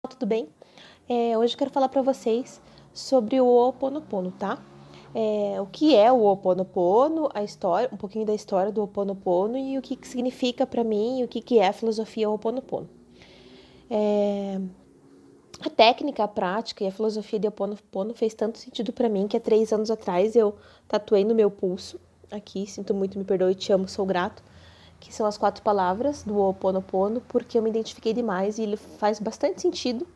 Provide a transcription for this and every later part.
Tudo bem? Hoje eu quero falar para vocês sobre o Ho'oponopono, tá? O que é o Ho'oponopono, a história, um pouquinho da história do Ho'oponopono e o que significa para mim e o que é a filosofia Ho'oponopono. A técnica, a prática e a filosofia de Ho'oponopono fez tanto sentido para mim que há 3 anos atrás eu tatuei no meu pulso, aqui, sinto muito, me perdoe, te amo, sou grato, que são as 4 palavras do Ho'oponopono, porque eu me identifiquei demais e ele faz bastante sentido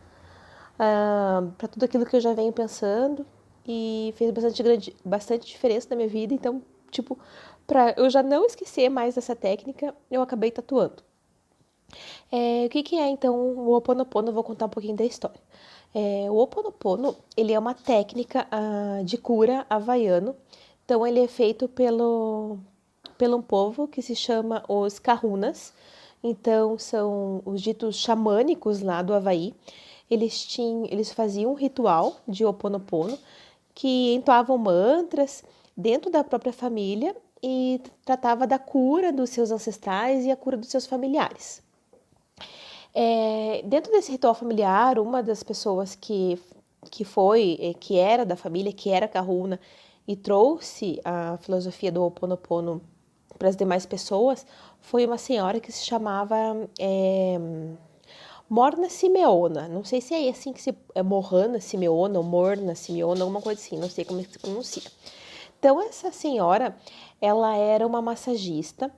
para tudo aquilo que eu já venho pensando e fez bastante diferença na minha vida. Então, tipo, para eu já não esquecer mais dessa técnica, eu acabei tatuando. O que é então o Ho'oponopono? Eu vou contar um pouquinho da história. O Ho'oponopono, ele é uma técnica de cura havaiano. Então, ele é feito pelo um povo que se chama os Kahunas. Então, são os ditos xamânicos lá do Havaí. Eles faziam um ritual de Ho'oponopono que entoavam mantras dentro da própria família e tratava da cura dos seus ancestrais e a cura dos seus familiares. Dentro desse ritual familiar, uma das pessoas que era da família, que era Kahuna, e trouxe a filosofia do Ho'oponopono para as demais pessoas, foi uma senhora que se chamava Morna Simeona. Não sei se é assim que é Morrana Simeona ou Morna Simeona, alguma coisa assim, não sei como se pronuncia. Então, essa senhora, ela era uma massagista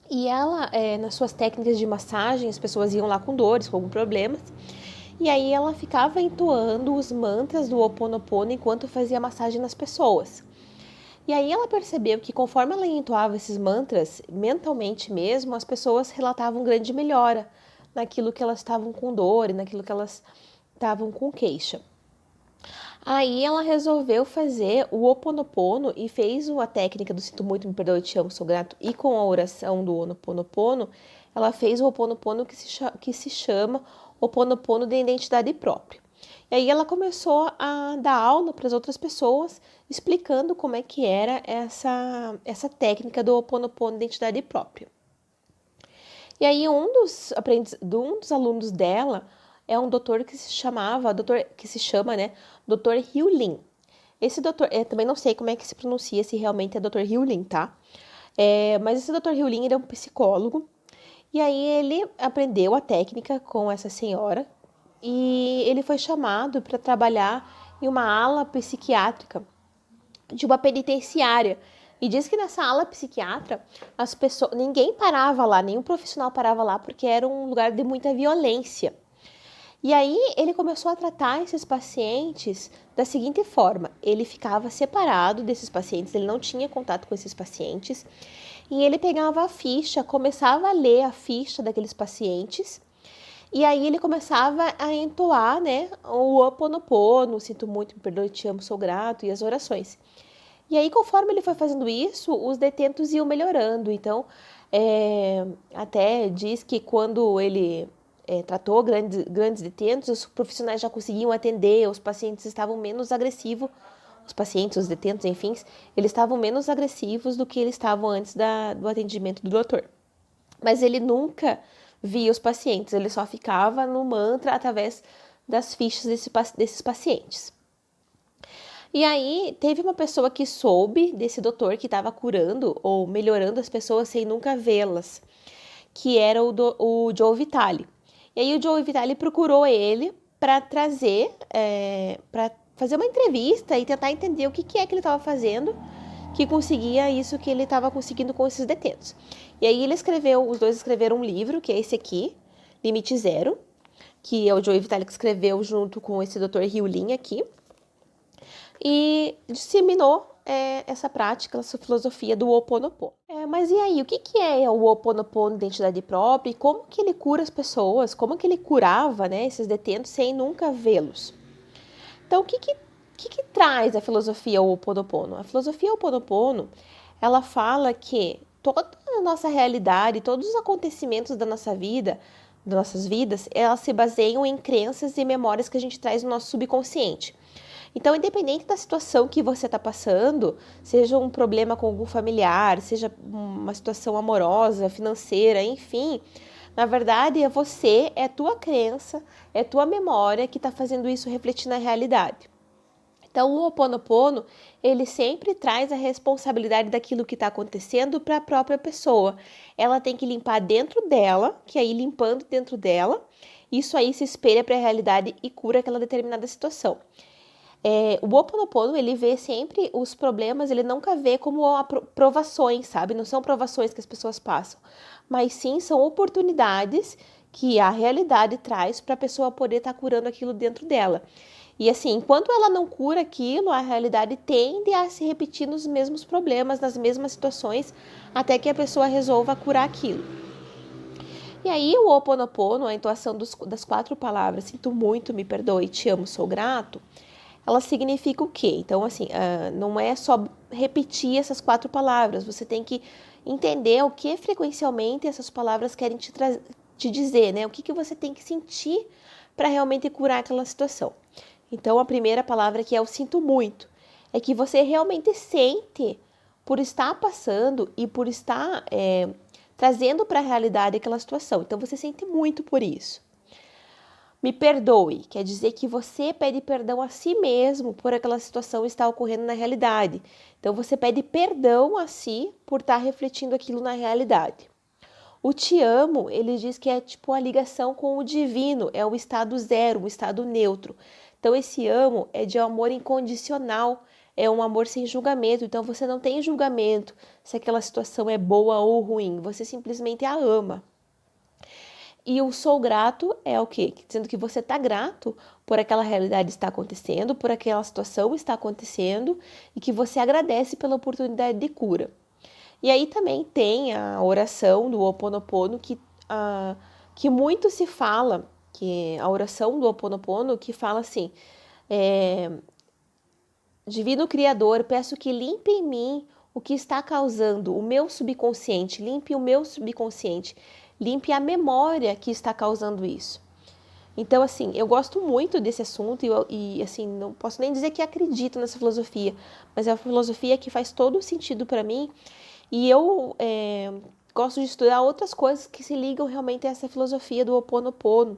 e ela, nas suas técnicas de massagem, as pessoas iam lá com dores, com algum problemas, e aí ela ficava entoando os mantras do Ho'oponopono enquanto fazia massagem nas pessoas. E aí ela percebeu que conforme ela entoava esses mantras, mentalmente mesmo, as pessoas relatavam grande melhora naquilo que elas estavam com dor e naquilo que elas estavam com queixa. Aí ela resolveu fazer o Ho'oponopono e fez a técnica do Sinto Muito, Me Perdoe, Te Amo, Sou Grato e com a oração do Ho'oponopono, ela fez o Ho'oponopono que se chama Ho'oponopono de Identidade Própria. E aí ela começou a dar aula para as outras pessoas, explicando como é que era essa técnica do Ho'oponopono de Identidade Própria. E aí um dos alunos dela é um doutor que se chama, né, Dr. Hugh Lin. Esse doutor, também não sei como é que se pronuncia, se realmente é Dr. Hugh Lin, tá? Mas esse Dr. Hugh Lin, ele é um psicólogo, e aí ele aprendeu a técnica com essa senhora, e ele foi chamado para trabalhar em uma ala psiquiátrica de uma penitenciária. E diz que nessa ala psiquiatra, ninguém parava lá, nenhum profissional parava lá, porque era um lugar de muita violência. E aí ele começou a tratar esses pacientes da seguinte forma: ele ficava separado desses pacientes, ele não tinha contato com esses pacientes, e ele pegava a ficha, começava a ler a ficha daqueles pacientes, e aí ele começava a entoar, né, o Ho'oponopono, sinto muito, me perdoe, te amo, sou grato, e as orações. E aí, conforme ele foi fazendo isso, os detentos iam melhorando. Então, até diz que quando ele tratou grandes detentos, os profissionais já conseguiam atender, os pacientes estavam menos agressivos, os pacientes, os detentos, enfim, eles estavam menos agressivos do que eles estavam antes do atendimento do doutor. Mas ele nunca via os pacientes, ele só ficava no mantra através das fichas desses pacientes. E aí, teve uma pessoa que soube desse doutor que estava curando ou melhorando as pessoas sem nunca vê-las, que era o Joe Vitale. E aí, o Joe Vitale procurou ele para para fazer uma entrevista e tentar entender o que é que ele estava fazendo que conseguia isso que ele estava conseguindo com esses detentos. E aí, os dois escreveram um livro, que é esse aqui, Limite Zero, que é o Joe Vitale que escreveu junto com esse Dr. Hugh Lin aqui, e disseminou essa prática, essa filosofia do Ho'oponopono. Mas e aí, o que é o Ho'oponopono identidade própria e como que ele cura as pessoas, como que ele curava, né, esses detentos sem nunca vê-los? Então, o que traz a filosofia Ho'oponopono? A filosofia Ho'oponopono, ela fala que toda a nossa realidade, todos os acontecimentos da nossa vida, das nossas vidas, elas se baseiam em crenças e memórias que a gente traz no nosso subconsciente. Então, independente da situação que você está passando, seja um problema com algum familiar, seja uma situação amorosa, financeira, enfim, Na verdade, é você, é tua crença, é tua memória que está fazendo isso refletir na realidade. Então, o Ho'oponopono, ele sempre traz a responsabilidade daquilo que está acontecendo para a própria pessoa. Ela tem que limpar dentro dela, que aí limpando dentro dela, isso aí se espelha para a realidade e cura aquela determinada situação. O Ho'oponopono, ele vê sempre os problemas, ele nunca vê como provações, sabe? Não são provações que as pessoas passam, mas sim são oportunidades que a realidade traz para a pessoa poder estar curando aquilo dentro dela. E assim, enquanto ela não cura aquilo, a realidade tende a se repetir nos mesmos problemas, nas mesmas situações, até que a pessoa resolva curar aquilo. E aí o Ho'oponopono, a entoação das 4 palavras, sinto muito, me perdoe, te amo, sou grato, ela significa o quê? Então, assim, não é só repetir essas 4 palavras, você tem que entender o que frequencialmente essas palavras querem te dizer, né? O que você tem que sentir para realmente curar aquela situação. Então, a primeira palavra que é o sinto muito, é que você realmente sente por estar passando e por estar trazendo para a realidade aquela situação. Então, você sente muito por isso. Me perdoe, quer dizer que você pede perdão a si mesmo por aquela situação estar ocorrendo na realidade. Então, você pede perdão a si por estar refletindo aquilo na realidade. O te amo, ele diz que é tipo a ligação com o divino, é o estado zero, o estado neutro. Então, esse amo é de amor incondicional, é um amor sem julgamento. Então, você não tem julgamento se aquela situação é boa ou ruim, você simplesmente a ama. E o sou grato é o quê? Dizendo que você está grato por aquela realidade estar acontecendo, por aquela situação estar acontecendo e que você agradece pela oportunidade de cura. E aí também tem a oração do Ho'oponopono que muito se fala, que a oração do Ho'oponopono que fala assim, Divino Criador, peço que limpe em mim o que está causando o meu subconsciente, limpe o meu subconsciente, limpe a memória que está causando isso. Então, assim, eu gosto muito desse assunto e assim, não posso nem dizer que acredito nessa filosofia, mas é uma filosofia que faz todo sentido para mim e eu gosto de estudar outras coisas que se ligam realmente a essa filosofia do Ho'oponopono,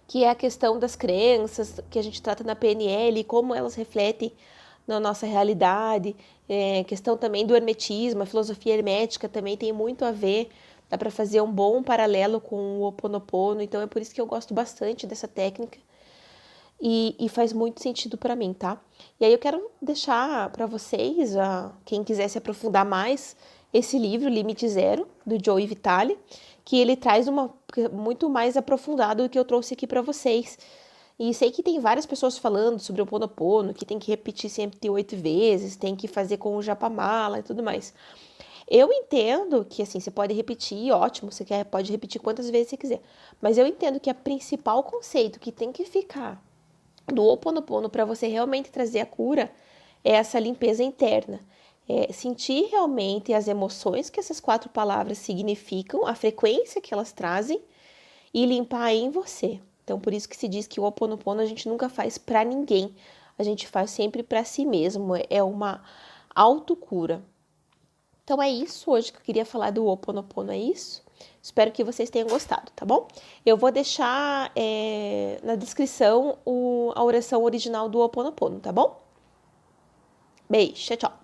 que é a questão das crenças que a gente trata na PNL, como elas refletem na nossa realidade, questão também do hermetismo, a filosofia hermética também tem muito a ver, dá para fazer um bom paralelo com o Ho'oponopono, então é por isso que eu gosto bastante dessa técnica e faz muito sentido para mim, tá? E aí eu quero deixar para vocês, quem quiser se aprofundar mais, esse livro, Limite Zero, do Joe Vitale, que ele traz muito mais aprofundado do que eu trouxe aqui para vocês. E sei que tem várias pessoas falando sobre o Ho'oponopono, que tem que repetir sempre 8 vezes, tem que fazer com o japamala e tudo mais. Eu entendo que, assim, você pode repetir, ótimo, pode repetir quantas vezes você quiser. Mas eu entendo que o principal conceito que tem que ficar do Ho'oponopono para você realmente trazer a cura é essa limpeza interna. Sentir realmente as emoções que essas 4 palavras significam, a frequência que elas trazem e limpar em você. Então, por isso que se diz que o Ho'oponopono a gente nunca faz para ninguém, a gente faz sempre para si mesmo, é uma autocura. Então é isso hoje que eu queria falar do Ho'oponopono, é isso. Espero que vocês tenham gostado, tá bom? Eu vou deixar na descrição a oração original do Ho'oponopono, tá bom? Beijo, tchau, tchau.